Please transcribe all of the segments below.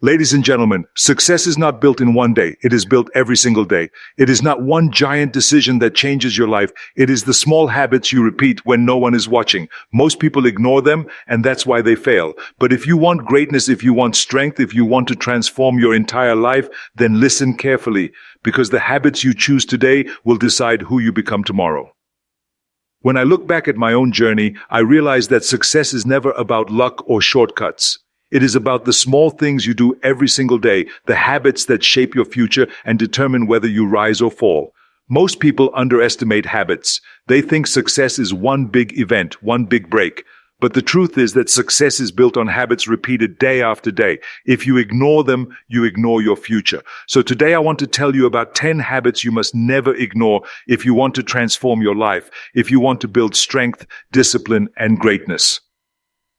Ladies and gentlemen, success is not built in one day. It is built every single day. It is not one giant decision that changes your life. It is the small habits you repeat when no one is watching. Most people ignore them, and that's why they fail. But if you want greatness, if you want strength, if you want to transform your entire life, then listen carefully, because the habits you choose today will decide who you become tomorrow. When I look back at my own journey, I realize that success is never about luck or shortcuts. It is about the small things you do every single day, the habits that shape your future and determine whether you rise or fall. Most people underestimate habits. They think success is one big event, one big break. But the truth is that success is built on habits repeated day after day. If you ignore them, you ignore your future. So today I want to tell you about 10 habits you must never ignore if you want to transform your life, if you want to build strength, discipline, and greatness.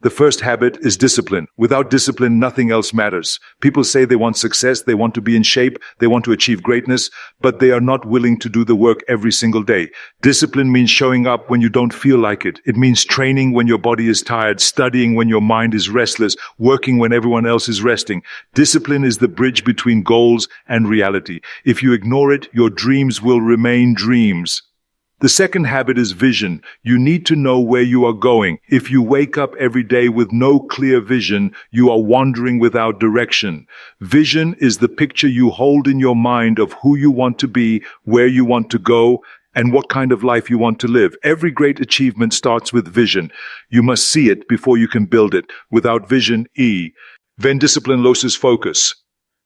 The first habit is discipline. Without discipline, nothing else matters. People say they want success, they want to be in shape, they want to achieve greatness, but they are not willing to do the work every single day. Discipline means showing up when you don't feel like it. It means training when your body is tired, studying when your mind is restless, working when everyone else is resting. Discipline is the bridge between goals and reality. If you ignore it, your dreams will remain dreams. The second habit is vision. You need to know where you are going. If you wake up every day with no clear vision, you are wandering without direction. Vision is the picture you hold in your mind of who you want to be, where you want to go, and what kind of life you want to live. Every great achievement starts with vision. You must see it before you can build it. Without vision, then discipline loses focus.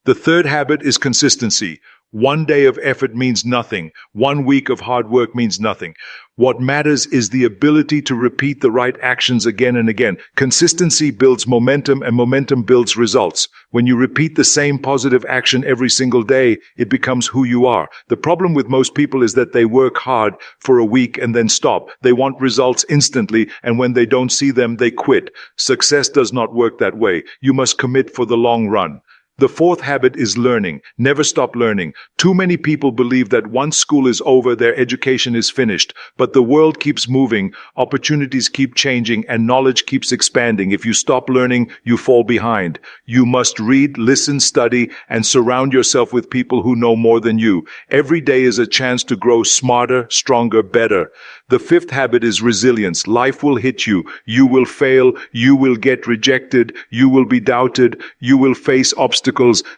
The third habit is consistency. One day of effort means nothing. 1 week of hard work means nothing. What matters is the ability to repeat the right actions again and again. Consistency builds momentum, and momentum builds results. When you repeat the same positive action every single day, it becomes who you are. The problem with most people is that they work hard for a week and then stop. They want results instantly, and when they don't see them, they quit. Success does not work that way. You must commit for the long run. The fourth habit is learning. Never stop learning. Too many people believe that once school is over, their education is finished. But the world keeps moving, opportunities keep changing, and knowledge keeps expanding. If you stop learning, you fall behind. You must read, listen, study, and surround yourself with people who know more than you. Every day is a chance to grow smarter, stronger, better. The fifth habit is resilience. Life will hit you. You will fail. You will get rejected. You will be doubted. You will face obstacles.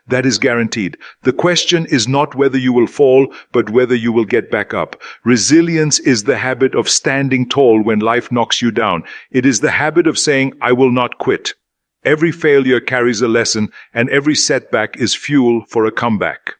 That is guaranteed. The question is not whether you will fall, but whether you will get back up. Resilience is the habit of standing tall when life knocks you down. It is the habit of saying, I will not quit. Every failure carries a lesson, and every setback is fuel for a comeback.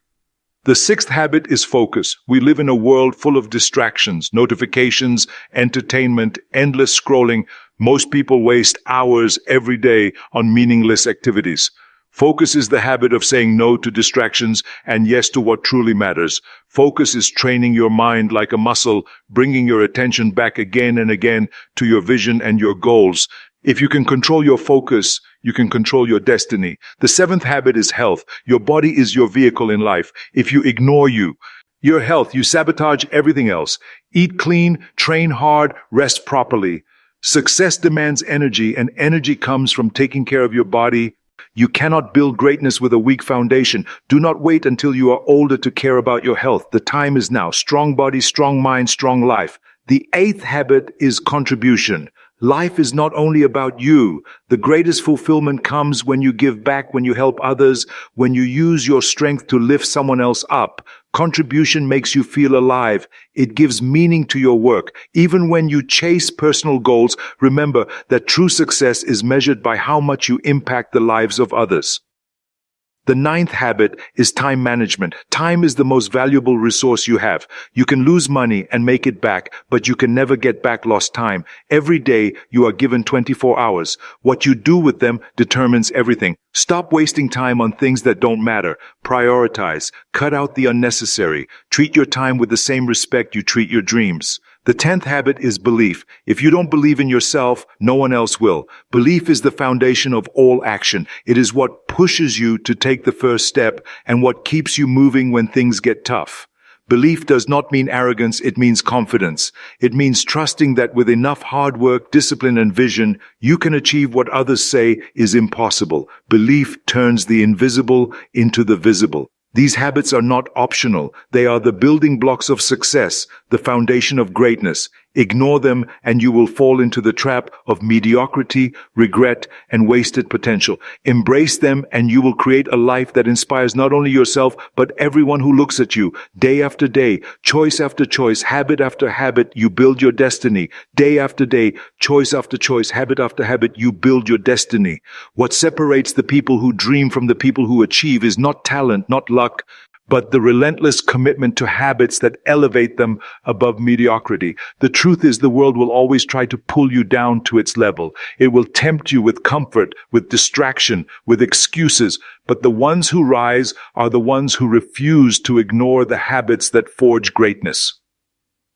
The sixth habit is focus. We live in a world full of distractions, notifications, entertainment, endless scrolling. Most people waste hours every day on meaningless activities. Focus is the habit of saying no to distractions and yes to what truly matters. Focus is training your mind like a muscle, bringing your attention back again and again to your vision and your goals. If you can control your focus, you can control your destiny. The seventh habit is health. Your body is your vehicle in life. If you ignore your health, you sabotage everything else. Eat clean, train hard, rest properly. Success demands energy, and energy comes from taking care of your body. You cannot build greatness with a weak foundation. Do not wait until you are older to care about your health. The time is now. Strong body, strong mind, strong life. The eighth habit is contribution. Life is not only about you. The greatest fulfillment comes when you give back, when you help others, when you use your strength to lift someone else up. Contribution makes you feel alive. It gives meaning to your work. Even when you chase personal goals, remember that true success is measured by how much you impact the lives of others. The ninth habit is time management. Time is the most valuable resource you have. You can lose money and make it back, but you can never get back lost time. Every day you are given 24 hours. What you do with them determines everything. Stop wasting time on things that don't matter. Prioritize. Cut out the unnecessary. Treat your time with the same respect you treat your dreams. The 10th habit is belief. If you don't believe in yourself, no one else will. Belief is the foundation of all action. It is what pushes you to take the first step and what keeps you moving when things get tough. Belief does not mean arrogance, it means confidence. It means trusting that with enough hard work, discipline, and vision, you can achieve what others say is impossible. Belief turns the invisible into the visible. These habits are not optional. They are the building blocks of success, the foundation of greatness. Ignore them and you will fall into the trap of mediocrity, regret, and wasted potential. Embrace them and you will create a life that inspires not only yourself, but everyone who looks at you. Day after day, choice after choice, habit after habit, you build your destiny. Day after day, choice after choice, habit after habit, you build your destiny. What separates the people who dream from the people who achieve is not talent, not luck, but the relentless commitment to habits that elevate them above mediocrity. The truth is the world will always try to pull you down to its level. It will tempt you with comfort, with distraction, with excuses. But the ones who rise are the ones who refuse to ignore the habits that forge greatness.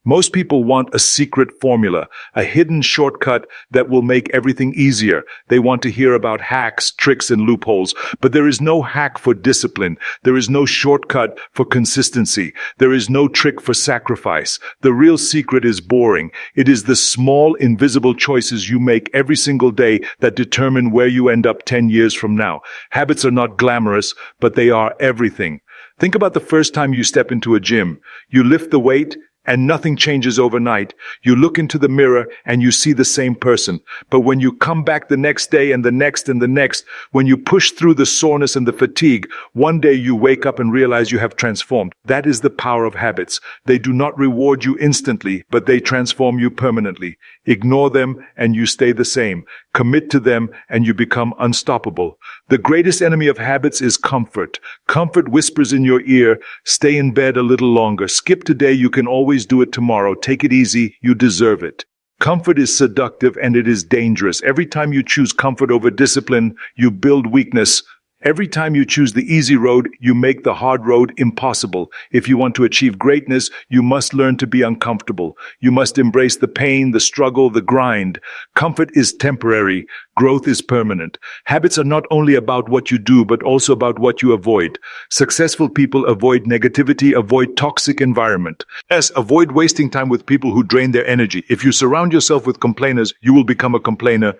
Most people want a secret formula, a hidden shortcut that will make everything easier. They want to hear about hacks, tricks, and loopholes. But there is no hack for discipline. There is no shortcut for consistency. There is no trick for sacrifice. The real secret is boring. It is the small, invisible choices you make every single day that determine where you end up 10 years from now. Habits are not glamorous, but they are everything. Think about the first time you step into a gym. You lift the weight, and nothing changes overnight. You look into the mirror and you see the same person. But when you come back the next day and the next and the next, when you push through the soreness and the fatigue, one day you wake up and realize you have transformed. That is the power of habits. They do not reward you instantly, but they transform you permanently. Ignore them and you stay the same. Commit to them and you become unstoppable. The greatest enemy of habits is comfort. Comfort whispers in your ear, stay in bed a little longer. Skip today, you can always do it tomorrow. Take it easy, you deserve it. Comfort is seductive and it is dangerous. Every time you choose comfort over discipline, you build weakness. Every time you choose the easy road, you make the hard road impossible. If you want to achieve greatness, you must learn to be uncomfortable. You must embrace the pain, the struggle, the grind. Comfort is temporary. Growth is permanent. Habits are not only about what you do, but also about what you avoid. Successful people avoid negativity, avoid toxic environment. Yes, avoid wasting time with people who drain their energy. If you surround yourself with complainers, you will become a complainer.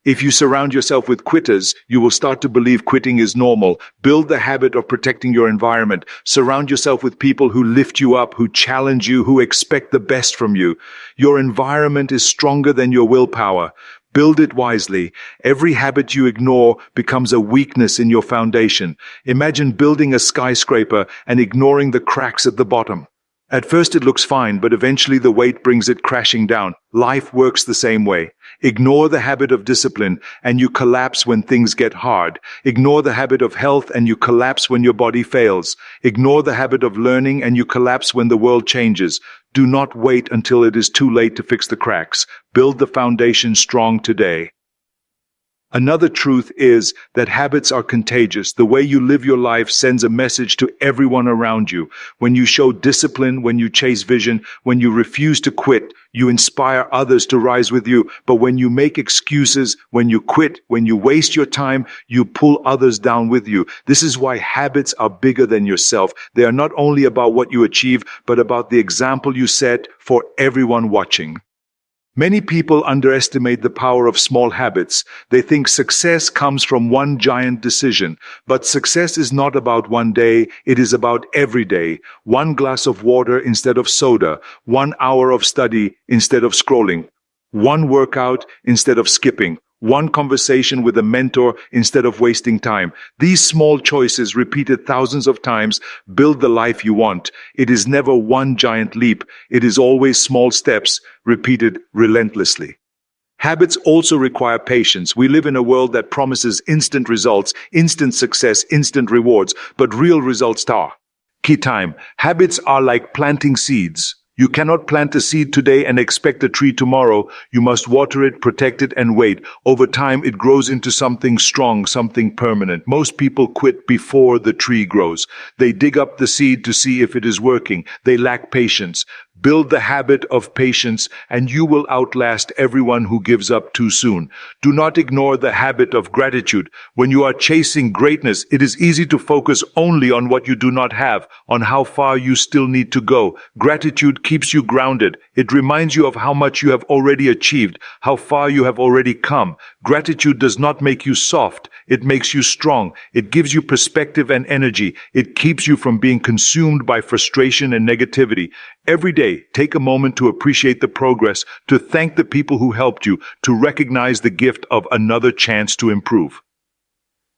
If you surround yourself with quitters, you will start to believe quitting is normal. Build the habit of protecting your environment. Surround yourself with people who lift you up, who challenge you, who expect the best from you. Your environment is stronger than your willpower. Build it wisely. Every habit you ignore becomes a weakness in your foundation. Imagine building a skyscraper and ignoring the cracks at the bottom. At first it looks fine, but eventually the weight brings it crashing down. Life works the same way. Ignore the habit of discipline and you collapse when things get hard. Ignore the habit of health and you collapse when your body fails. Ignore the habit of learning and you collapse when the world changes. Do not wait until it is too late to fix the cracks. Build the foundation strong today. Another truth is that habits are contagious. The way you live your life sends a message to everyone around you. When you show discipline, when you chase vision, when you refuse to quit, you inspire others to rise with you. But when you make excuses, when you quit, when you waste your time, you pull others down with you. This is why habits are bigger than yourself. They are not only about what you achieve, but about the example you set for everyone watching. Many people underestimate the power of small habits. They think success comes from one giant decision. But success is not about one day, it is about every day. 1 glass of water instead of soda, 1 hour of study instead of scrolling, 1 workout instead of skipping, 1 conversation with a mentor instead of wasting time. These small choices, repeated thousands of times, build the life you want. It is never one giant leap. It is always small steps, repeated relentlessly. Habits also require patience. We live in a world that promises instant results, instant success, instant rewards, but real results are key time. Habits are like planting seeds. You cannot plant a seed today and expect a tree tomorrow. You must water it, protect it, and wait. Over time, it grows into something strong, something permanent. Most people quit before the tree grows. They dig up the seed to see if it is working. They lack patience. Build the habit of patience, and you will outlast everyone who gives up too soon. Do not ignore the habit of gratitude. When you are chasing greatness, it is easy to focus only on what you do not have, on how far you still need to go. Gratitude keeps you grounded. It reminds you of how much you have already achieved, how far you have already come. Gratitude does not make you soft. It makes you strong. It gives you perspective and energy. It keeps you from being consumed by frustration and negativity. Every day, take a moment to appreciate the progress, to thank the people who helped you, to recognize the gift of another chance to improve.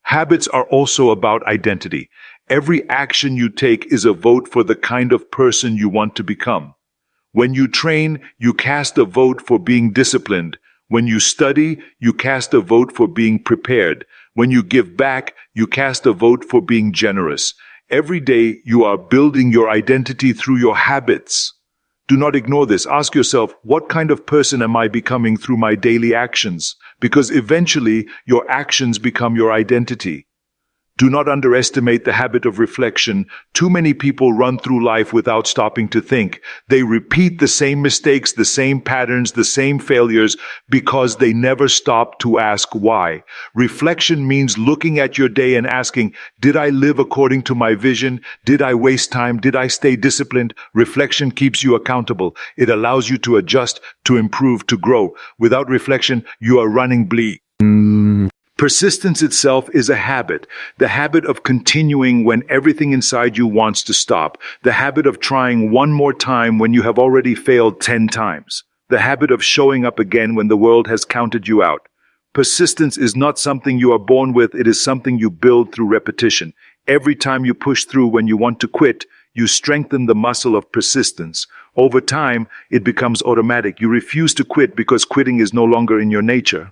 Habits are also about identity. Every action you take is a vote for the kind of person you want to become. When you train, you cast a vote for being disciplined. When you study, you cast a vote for being prepared. When you give back, you cast a vote for being generous. Every day, you are building your identity through your habits. Do not ignore this. Ask yourself, what kind of person am I becoming through my daily actions? Because eventually, your actions become your identity. Do not underestimate the habit of reflection. Too many people run through life without stopping to think. They repeat the same mistakes, the same patterns, the same failures because they never stop to ask why. Reflection means looking at your day and asking, did I live according to my vision? Did I waste time? Did I stay disciplined? Reflection keeps you accountable. It allows you to adjust, to improve, to grow. Without reflection, you are running bleak. Persistence itself is a habit, the habit of continuing when everything inside you wants to stop, the habit of trying one more time when you have already failed 10 times, the habit of showing up again when the world has counted you out. Persistence is not something you are born with, it is something you build through repetition. Every time you push through when you want to quit, you strengthen the muscle of persistence. Over time, it becomes automatic. You refuse to quit because quitting is no longer in your nature.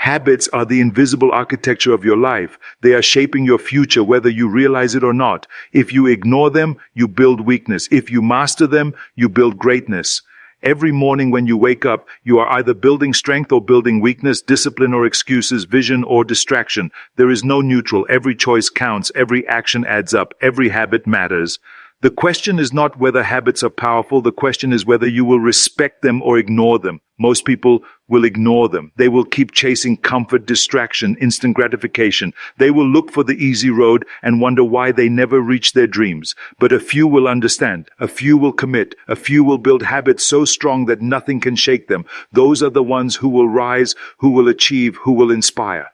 Habits are the invisible architecture of your life. They are shaping your future whether you realize it or not. If you ignore them, you build weakness. If you master them, you build greatness. Every morning when you wake up, you are either building strength or building weakness, discipline or excuses, vision or distraction. There is no neutral. Every choice counts. Every action adds up. Every habit matters. The question is not whether habits are powerful. The question is whether you will respect them or ignore them. Most people will ignore them. They will keep chasing comfort, distraction, instant gratification. They will look for the easy road and wonder why they never reach their dreams. But a few will understand. A few will commit. A few will build habits so strong that nothing can shake them. Those are the ones who will rise, who will achieve, who will inspire.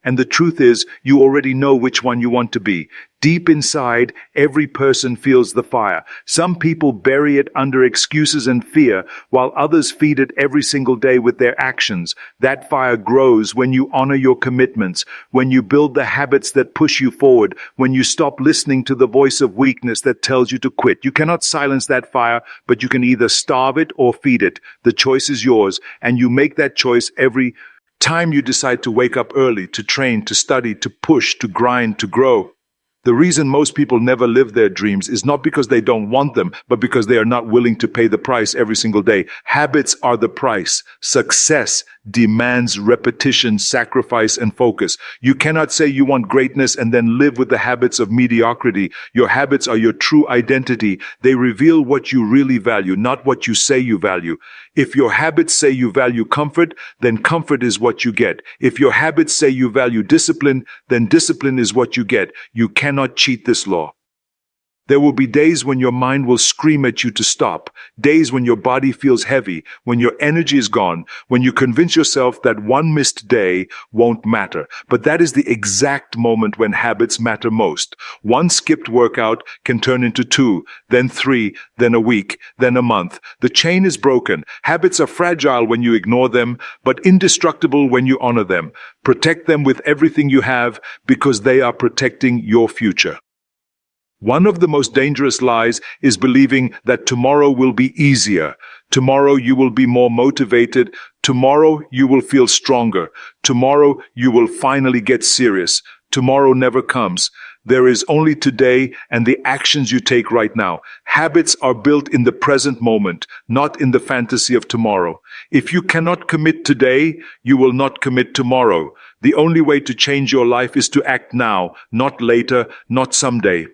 And the truth is, you already know which one you want to be. Deep inside, every person feels the fire. Some people bury it under excuses and fear, while others feed it every single day with their actions. That fire grows when you honor your commitments, when you build the habits that push you forward, when you stop listening to the voice of weakness that tells you to quit. You cannot silence that fire, but you can either starve it or feed it. The choice is yours, and you make that choice every time you decide to wake up early, to train, to study, to push, to grind, to grow. The reason most people never live their dreams is not because they don't want them, but because they are not willing to pay the price every single day. Habits are the price. Success demands repetition, sacrifice, and focus. You cannot say you want greatness and then live with the habits of mediocrity. Your habits are your true identity. They reveal what you really value, not what you say you value. If your habits say you value comfort, then comfort is what you get. If your habits say you value discipline, then discipline is what you get. You cannot cheat this law. There will be days when your mind will scream at you to stop, days when your body feels heavy, when your energy is gone, when you convince yourself that one missed day won't matter. But that is the exact moment when habits matter most. One skipped workout can turn into 2, then 3, then a week, then a month. The chain is broken. Habits are fragile when you ignore them, but indestructible when you honor them. Protect them with everything you have because they are protecting your future. One of the most dangerous lies is believing that tomorrow will be easier. Tomorrow you will be more motivated. Tomorrow you will feel stronger. Tomorrow you will finally get serious. Tomorrow never comes. There is only today and the actions you take right now. Habits are built in the present moment, not in the fantasy of tomorrow. If you cannot commit today, you will not commit tomorrow. The only way to change your life is to act now, not later, not someday.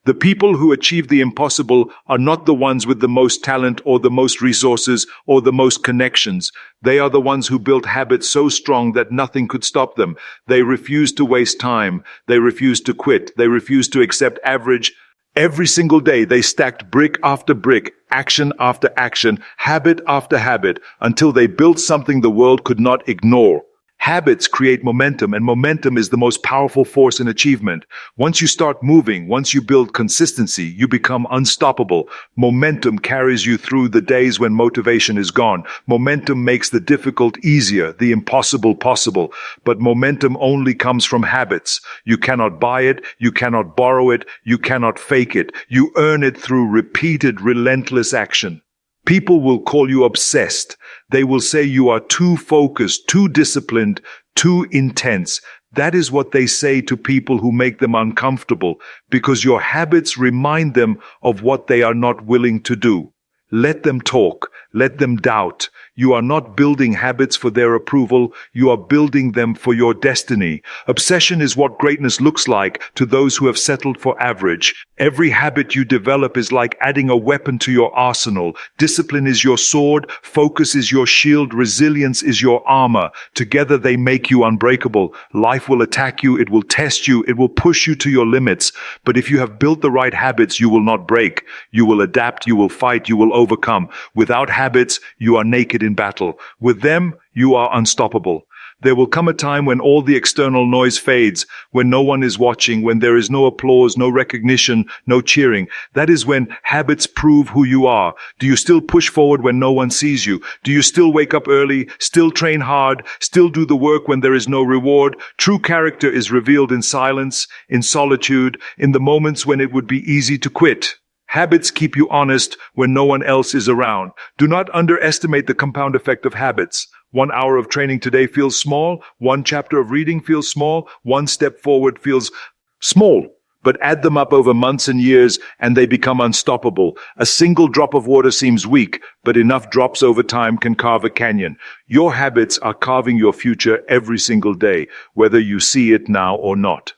The people who achieve the impossible are not the ones with the most talent or the most resources or the most connections. They are the ones who built habits so strong that nothing could stop them. They refuse to waste time. They refuse to quit. They refuse to accept average. Every single day, they stacked brick after brick, action after action, habit after habit, until they built something the world could not ignore. Habits create momentum, and momentum is the most powerful force in achievement. Once you start moving, once you build consistency, you become unstoppable. Momentum carries you through the days when motivation is gone. Momentum makes the difficult easier, the impossible possible. But momentum only comes from habits. You cannot buy it, you cannot borrow it, you cannot fake it. You earn it through repeated, relentless action. People will call you obsessed. They will say you are too focused, too disciplined, too intense. That is what they say to people who make them uncomfortable, because your habits remind them of what they are not willing to do. Let them talk. Let them doubt. You are not building habits for their approval. You are building them for your destiny. Obsession is what greatness looks like to those who have settled for average. Every habit you develop is like adding a weapon to your arsenal. Discipline is your sword. Focus is your shield. Resilience is your armor. Together they make you unbreakable. Life will attack you. It will test you. It will push you to your limits. But if you have built the right habits, you will not break. You will adapt. You will fight. You will overcome. Without habits, you are naked in battle. With them, you are unstoppable. There will come a time when all the external noise fades, when no one is watching, when there is no applause, no recognition, no cheering. That is when habits prove who you are. Do you still push forward when no one sees you? Do you still wake up early, still train hard, still do the work when there is no reward? True character is revealed in silence, in solitude, in the moments when it would be easy to quit. Habits keep you honest when no one else is around. Do not underestimate the compound effect of habits. 1 hour of training today feels small. 1 chapter of reading feels small. 1 step forward feels small. But add them up over months and years, and they become unstoppable. A single drop of water seems weak, but enough drops over time can carve a canyon. Your habits are carving your future every single day, whether you see it now or not.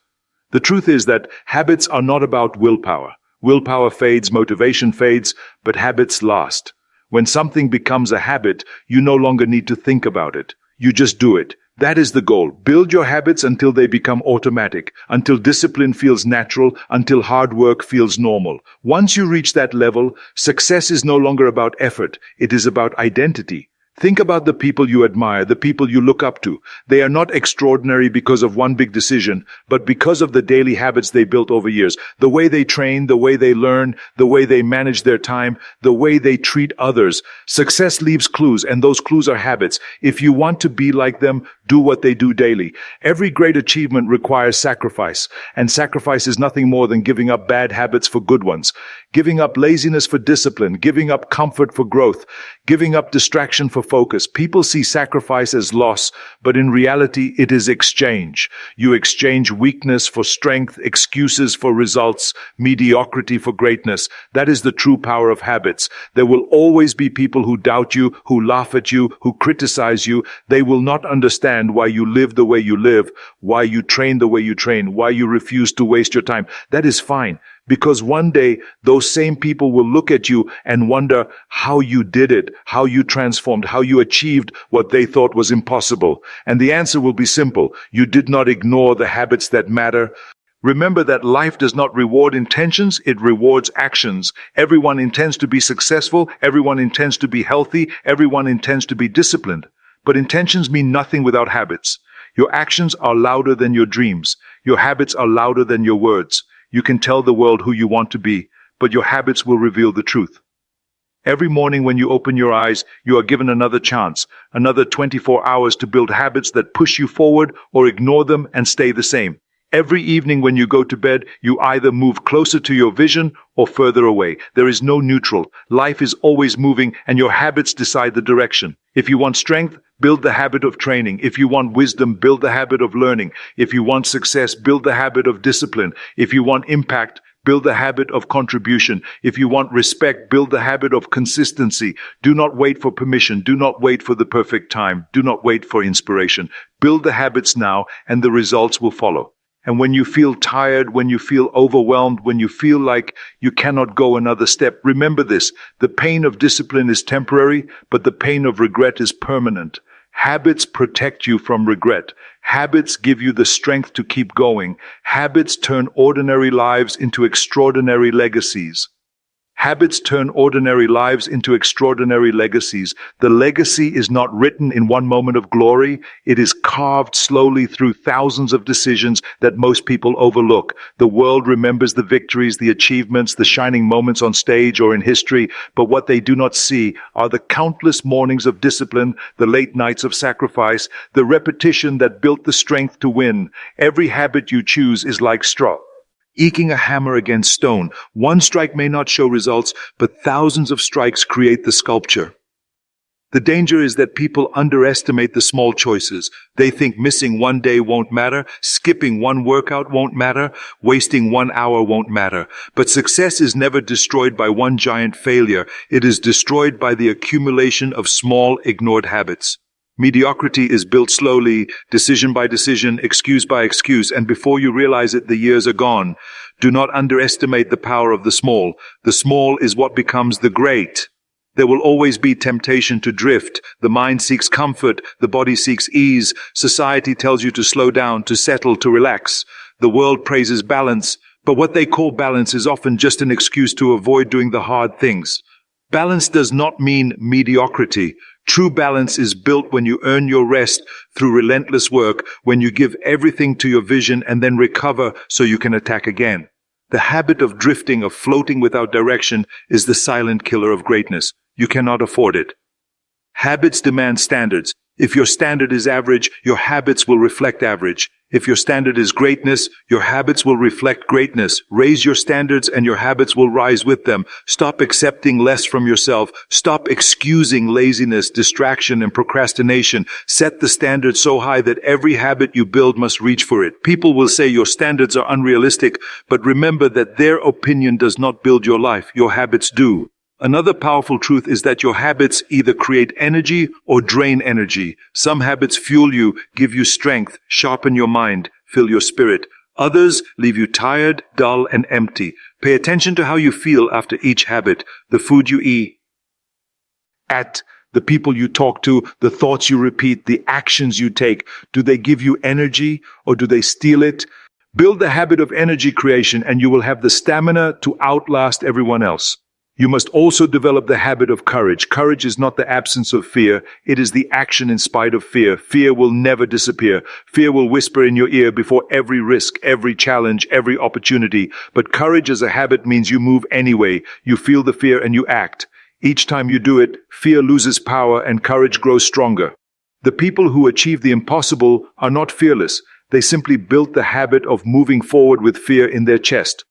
The truth is that habits are not about willpower. Willpower fades, motivation fades, but habits last. When something becomes a habit, you no longer need to think about it. You just do it. That is the goal. Build your habits until they become automatic, until discipline feels natural, until hard work feels normal. Once you reach that level, success is no longer about effort. It is about identity. Think about the people you admire, the people you look up to. They are not extraordinary because of one big decision, but because of the daily habits they built over years. The way they train, the way they learn, the way they manage their time, the way they treat others. Success leaves clues, and those clues are habits. If you want to be like them, do what they do daily. Every great achievement requires sacrifice, and sacrifice is nothing more than giving up bad habits for good ones. Giving up laziness for discipline, giving up comfort for growth, giving up distraction for focus. People see sacrifice as loss, but in reality, it is exchange. You exchange weakness for strength, excuses for results, mediocrity for greatness. That is the true power of habits. There will always be people who doubt you, who laugh at you, who criticize you. They will not understand why you live the way you live, why you train the way you train, why you refuse to waste your time. That is fine. Because one day, those same people will look at you and wonder how you did it, how you transformed, how you achieved what they thought was impossible. And the answer will be simple. You did not ignore the habits that matter. Remember that life does not reward intentions, it rewards actions. Everyone intends to be successful, everyone intends to be healthy, everyone intends to be disciplined. But intentions mean nothing without habits. Your actions are louder than your dreams. Your habits are louder than your words. You can tell the world who you want to be, but your habits will reveal the truth. Every morning when you open your eyes, you are given another chance, another 24 hours to build habits that push you forward or ignore them and stay the same. Every evening when you go to bed, you either move closer to your vision or further away. There is no neutral. Life is always moving, and your habits decide the direction. If you want strength, build the habit of training. If you want wisdom, build the habit of learning. If you want success, build the habit of discipline. If you want impact, build the habit of contribution. If you want respect, build the habit of consistency. Do not wait for permission. Do not wait for the perfect time. Do not wait for inspiration. Build the habits now, and the results will follow. And when you feel tired, when you feel overwhelmed, when you feel like you cannot go another step, remember this: the pain of discipline is temporary, but the pain of regret is permanent. Habits protect you from regret. Habits give you the strength to keep going. Habits turn ordinary lives into extraordinary legacies. Habits turn ordinary lives into extraordinary legacies. The legacy is not written in one moment of glory. It is carved slowly through thousands of decisions that most people overlook. The world remembers the victories, the achievements, the shining moments on stage or in history, but what they do not see are the countless mornings of discipline, the late nights of sacrifice, the repetition that built the strength to win. Every habit you choose is like straw eking a hammer against stone. One strike may not show results, but thousands of strikes create the sculpture. The danger is that people underestimate the small choices. They think missing one day won't matter, skipping one workout won't matter, wasting 1 hour won't matter. But success is never destroyed by one giant failure. It is destroyed by the accumulation of small, ignored habits. Mediocrity is built slowly, decision by decision, excuse by excuse, and before you realize it, the years are gone. Do not underestimate the power of the small. The small is what becomes the great. There will always be temptation to drift. The mind seeks comfort. The body seeks ease. Society tells you to slow down, to settle, to relax. The world praises balance, but what they call balance is often just an excuse to avoid doing the hard things. Balance does not mean mediocrity. True balance is built when you earn your rest through relentless work, when you give everything to your vision and then recover so you can attack again. The habit of drifting, of floating without direction, is the silent killer of greatness. You cannot afford it. Habits demand standards. If your standard is average, your habits will reflect average. If your standard is greatness, your habits will reflect greatness. Raise your standards and your habits will rise with them. Stop accepting less from yourself. Stop excusing laziness, distraction, and procrastination. Set the standard so high that every habit you build must reach for it. People will say your standards are unrealistic, but remember that their opinion does not build your life. Your habits do. Another powerful truth is that your habits either create energy or drain energy. Some habits fuel you, give you strength, sharpen your mind, fill your spirit. Others leave you tired, dull, and empty. Pay attention to how you feel after each habit. The food you eat, the people you talk to, the thoughts you repeat, the actions you take. Do they give you energy or do they steal it? Build the habit of energy creation and you will have the stamina to outlast everyone else. You must also develop the habit of courage. Courage is not the absence of fear. It is the action in spite of fear. Fear will never disappear. Fear will whisper in your ear before every risk, every challenge, every opportunity. But courage as a habit means you move anyway. You feel the fear and you act. Each time you do it, fear loses power and courage grows stronger. The people who achieve the impossible are not fearless. They simply built the habit of moving forward with fear in their chest.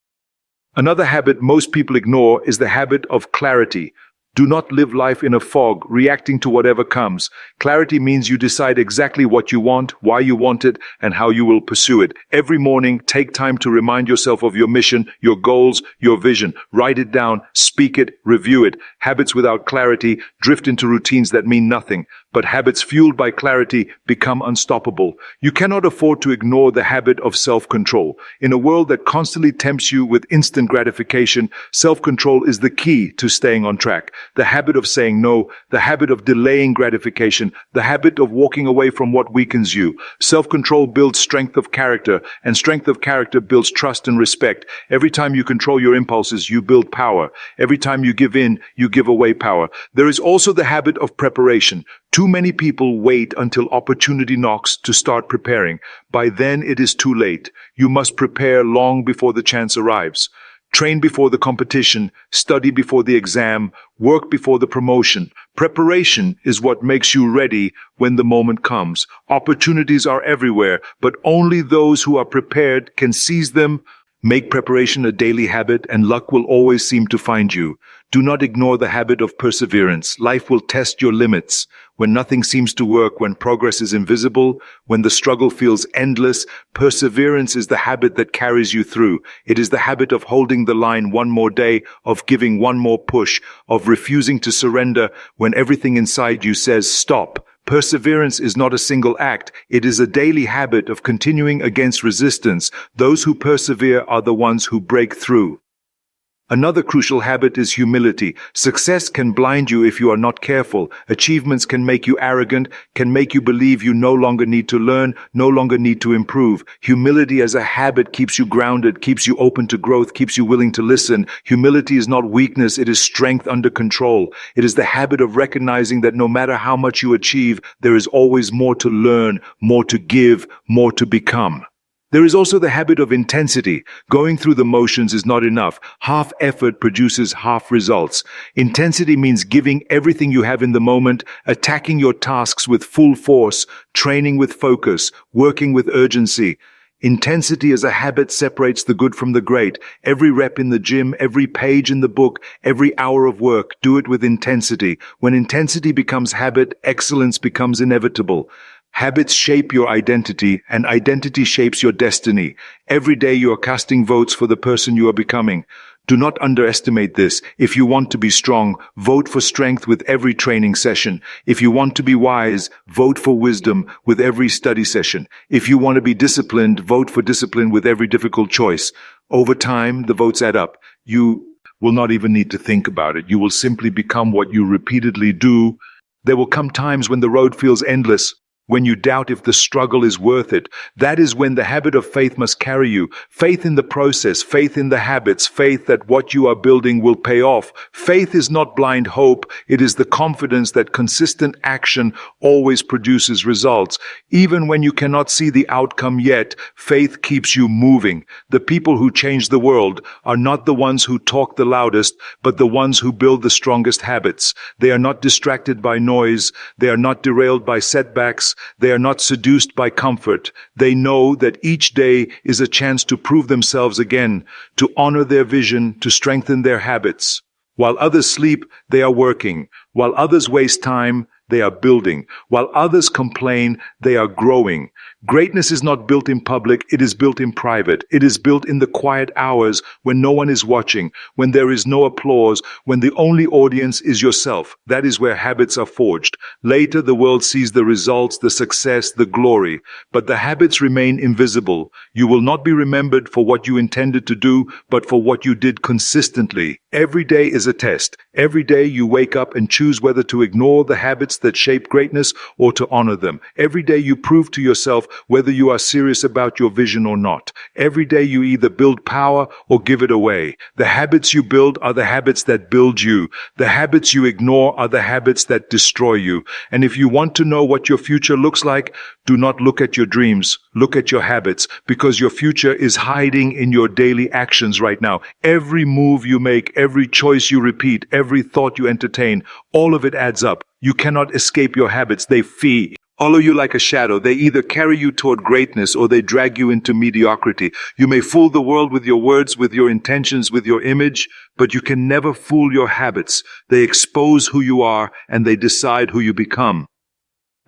Another habit most people ignore is the habit of clarity. Do not live life in a fog, reacting to whatever comes. Clarity means you decide exactly what you want, why you want it, and how you will pursue it. Every morning, take time to remind yourself of your mission, your goals, your vision. Write it down, speak it, review it. Habits without clarity drift into routines that mean nothing. But habits fueled by clarity become unstoppable. You cannot afford to ignore the habit of self-control. In a world that constantly tempts you with instant gratification, self-control is the key to staying on track. The habit of saying no, the habit of delaying gratification, the habit of walking away from what weakens you. Self-control builds strength of character, and strength of character builds trust and respect. Every time you control your impulses, you build power. Every time you give in, you give away power. There is also the habit of preparation. Too many people wait until opportunity knocks to start preparing. By then it is too late. You must prepare long before the chance arrives. Train before the competition, study before the exam, work before the promotion. Preparation is what makes you ready when the moment comes. Opportunities are everywhere, but only those who are prepared can seize them. Make preparation a daily habit and luck will always seem to find you. Do not ignore the habit of perseverance. Life will test your limits. When nothing seems to work, when progress is invisible, when the struggle feels endless, perseverance is the habit that carries you through. It is the habit of holding the line one more day, of giving one more push, of refusing to surrender when everything inside you says stop. Perseverance is not a single act. It is a daily habit of continuing against resistance. Those who persevere are the ones who break through. Another crucial habit is humility. Success can blind you if you are not careful. Achievements can make you arrogant, can make you believe you no longer need to learn, no longer need to improve. Humility as a habit keeps you grounded, keeps you open to growth, keeps you willing to listen. Humility is not weakness, it is strength under control. It is the habit of recognizing that no matter how much you achieve, there is always more to learn, more to give, more to become. There is also the habit of intensity. Going through the motions is not enough. Half effort produces half results. Intensity means giving everything you have in the moment, attacking your tasks with full force, training with focus, working with urgency. Intensity as a habit separates the good from the great. Every rep in the gym, every page in the book, every hour of work, do it with intensity. When intensity becomes habit, excellence becomes inevitable. Habits shape your identity, and identity shapes your destiny. Every day you are casting votes for the person you are becoming. Do not underestimate this. If you want to be strong, vote for strength with every training session. If you want to be wise, vote for wisdom with every study session. If you want to be disciplined, vote for discipline with every difficult choice. Over time, the votes add up. You will not even need to think about it. You will simply become what you repeatedly do. There will come times when the road feels endless, when you doubt if the struggle is worth it. That is when the habit of faith must carry you. Faith in the process, faith in the habits, faith that what you are building will pay off. Faith is not blind hope. It is the confidence that consistent action always produces results. Even when you cannot see the outcome yet, faith keeps you moving. The people who change the world are not the ones who talk the loudest, but the ones who build the strongest habits. They are not distracted by noise. They are not derailed by setbacks. They are not seduced by comfort. They know that each day is a chance to prove themselves again, to honor their vision, to strengthen their habits. While others sleep, they are working. While others waste time, they are building. While others complain, they are growing. Greatness is not built in public, it is built in private. It is built in the quiet hours when no one is watching, when there is no applause, when the only audience is yourself. That is where habits are forged. Later, the world sees the results, the success, the glory. But the habits remain invisible. You will not be remembered for what you intended to do, but for what you did consistently. Every day is a test. Every day you wake up and choose whether to ignore the habits that shape greatness or to honor them. Every day you prove to yourself whether you are serious about your vision or not. Every day you either build power or give it away. The habits you build are the habits that build you. The habits you ignore are the habits that destroy you. And if you want to know what your future looks like, do not look at your dreams. Look at your habits, because your future is hiding in your daily actions right now. Every move you make, every choice you repeat, every thought you entertain, all of it adds up. You cannot escape your habits. They follow you like a shadow. They either carry you toward greatness or they drag you into mediocrity. You may fool the world with your words, with your intentions, with your image, but you can never fool your habits. They expose who you are and they decide who you become.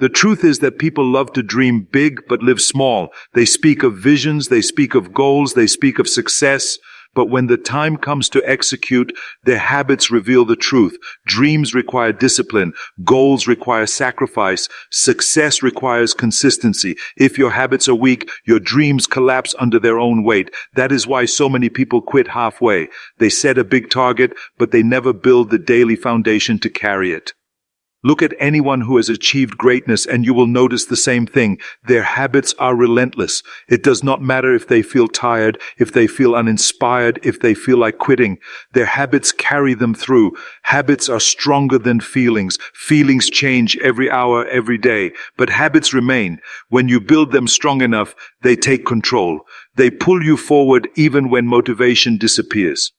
The truth is that people love to dream big but live small. They speak of visions, they speak of goals, they speak of success. But when the time comes to execute, their habits reveal the truth. Dreams require discipline. Goals require sacrifice. Success requires consistency. If your habits are weak, your dreams collapse under their own weight. That is why so many people quit halfway. They set a big target, but they never build the daily foundation to carry it. Look at anyone who has achieved greatness and you will notice the same thing. Their habits are relentless. It does not matter if they feel tired, if they feel uninspired, if they feel like quitting. Their habits carry them through. Habits are stronger than feelings. Feelings change every hour, every day, but habits remain. When you build them strong enough, they take control. They pull you forward even when motivation disappears.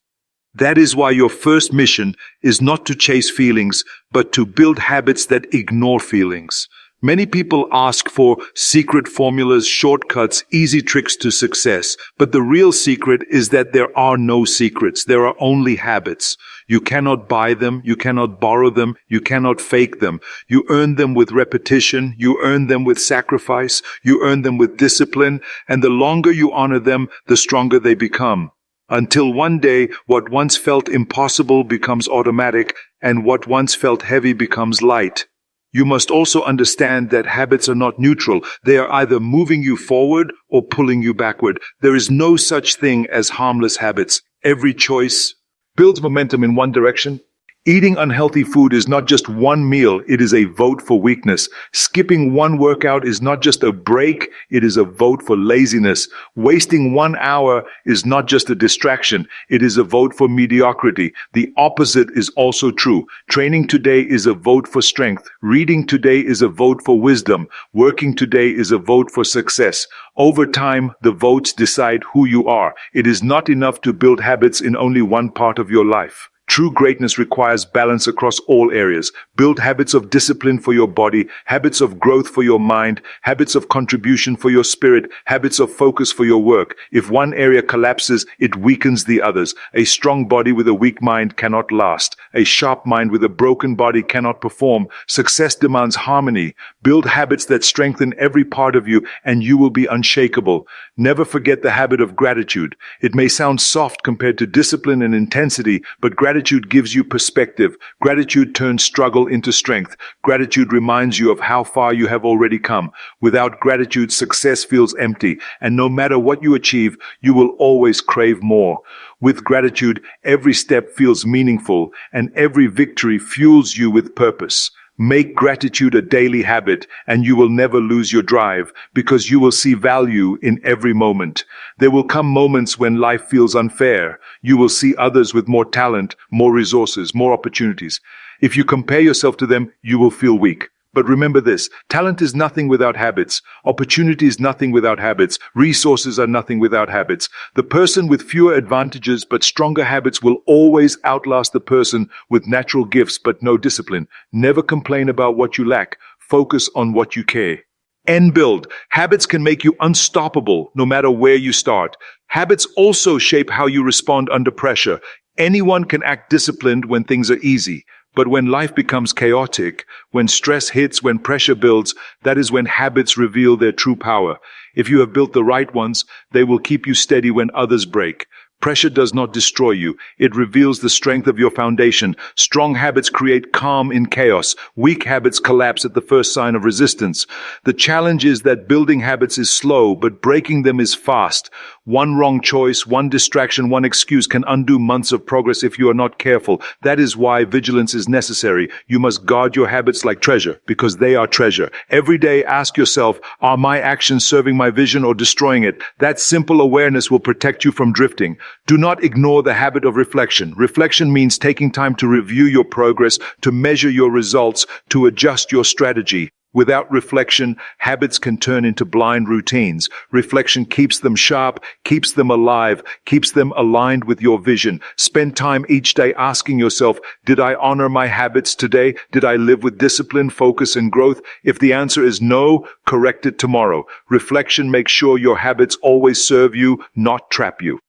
That is why your first mission is not to chase feelings, but to build habits that ignore feelings. Many people ask for secret formulas, shortcuts, easy tricks to success. But the real secret is that there are no secrets. There are only habits. You cannot buy them. You cannot borrow them. You cannot fake them. You earn them with repetition. You earn them with sacrifice. You earn them with discipline. And the longer you honor them, the stronger they become. Until one day, what once felt impossible becomes automatic, and what once felt heavy becomes light. You must also understand that habits are not neutral. They are either moving you forward or pulling you backward. There is no such thing as harmless habits. Every choice builds momentum in one direction. Eating unhealthy food is not just one meal, it is a vote for weakness. Skipping one workout is not just a break, it is a vote for laziness. Wasting 1 hour is not just a distraction, it is a vote for mediocrity. The opposite is also true. Training today is a vote for strength. Reading today is a vote for wisdom. Working today is a vote for success. Over time, the votes decide who you are. It is not enough to build habits in only one part of your life. True greatness requires balance across all areas. Build habits of discipline for your body, habits of growth for your mind, habits of contribution for your spirit, habits of focus for your work. If one area collapses, it weakens the others. A strong body with a weak mind cannot last. A sharp mind with a broken body cannot perform. Success demands harmony. Build habits that strengthen every part of you, and you will be unshakable. Never forget the habit of gratitude. It may sound soft compared to discipline and intensity, but gratitude gives you perspective. Gratitude turns struggle into strength. Gratitude reminds you of how far you have already come. Without gratitude, success feels empty, and no matter what you achieve, you will always crave more. With gratitude, every step feels meaningful, and every victory fuels you with purpose. Make gratitude a daily habit, and you will never lose your drive, because you will see value in every moment. There will come moments when life feels unfair. You will see others with more talent, more resources, more opportunities. If you compare yourself to them, you will feel weak. But remember this, talent is nothing without habits. Opportunity is nothing without habits. Resources are nothing without habits. The person with fewer advantages but stronger habits will always outlast the person with natural gifts but no discipline. Never complain about what you lack. Focus on what you care. And build. Habits can make you unstoppable no matter where you start. Habits also shape how you respond under pressure. Anyone can act disciplined when things are easy. But when life becomes chaotic, when stress hits, when pressure builds, that is when habits reveal their true power. If you have built the right ones, they will keep you steady when others break. Pressure does not destroy you. It reveals the strength of your foundation. Strong habits create calm in chaos. Weak habits collapse at the first sign of resistance. The challenge is that building habits is slow, but breaking them is fast. One wrong choice, one distraction, one excuse can undo months of progress if you are not careful. That is why vigilance is necessary. You must guard your habits like treasure, because they are treasure. Every day ask yourself, are my actions serving my vision or destroying it? That simple awareness will protect you from drifting. Do not ignore the habit of reflection. Reflection means taking time to review your progress, to measure your results, to adjust your strategy. Without reflection, habits can turn into blind routines. Reflection keeps them sharp, keeps them alive, keeps them aligned with your vision. Spend time each day asking yourself, did I honor my habits today? Did I live with discipline, focus, and growth? If the answer is no, correct it tomorrow. Reflection makes sure your habits always serve you, not trap you.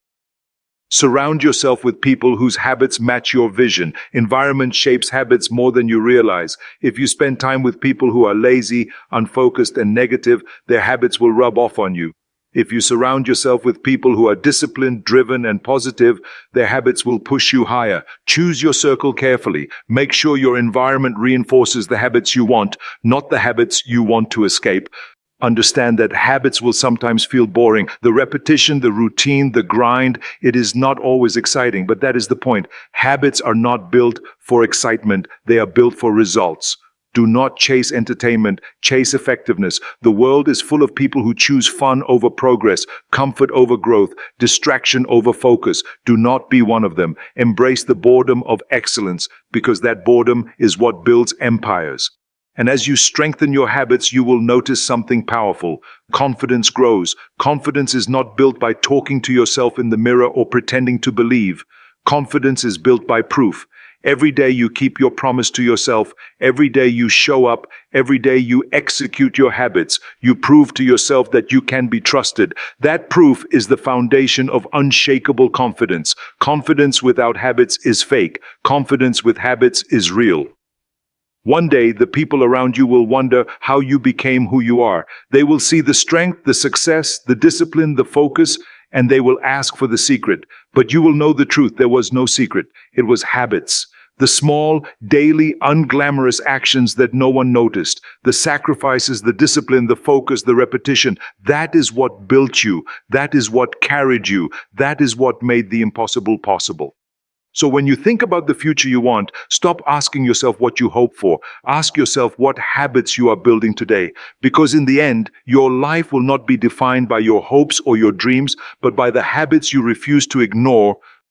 Surround yourself with people whose habits match your vision. Environment shapes habits more than you realize. If you spend time with people who are lazy, unfocused, and negative, their habits will rub off on you. If you surround yourself with people who are disciplined, driven, and positive, their habits will push you higher. Choose your circle carefully. Make sure your environment reinforces the habits you want, not the habits you want to escape. Understand that habits will sometimes feel boring. The repetition, the routine, the grind, it is not always exciting, but that is the point. Habits are not built for excitement. They are built for results. Do not chase entertainment, chase effectiveness. The world is full of people who choose fun over progress, comfort over growth, distraction over focus. Do not be one of them. Embrace the boredom of excellence, because that boredom is what builds empires. And as you strengthen your habits, you will notice something powerful. Confidence grows. Confidence is not built by talking to yourself in the mirror or pretending to believe. Confidence is built by proof. Every day you keep your promise to yourself. Every day you show up. Every day you execute your habits. You prove to yourself that you can be trusted. That proof is the foundation of unshakable confidence. Confidence without habits is fake. Confidence with habits is real. One day, the people around you will wonder how you became who you are. They will see the strength, the success, the discipline, the focus, and they will ask for the secret. But you will know the truth. There was no secret. It was habits. The small, daily, unglamorous actions that no one noticed, the sacrifices, the discipline, the focus, the repetition, that is what built you. That is what carried you. That is what made the impossible possible. So when you think about the future you want, stop asking yourself what you hope for. Ask yourself what habits you are building today. Because in the end, your life will not be defined by your hopes or your dreams, but by the habits you refuse to ignore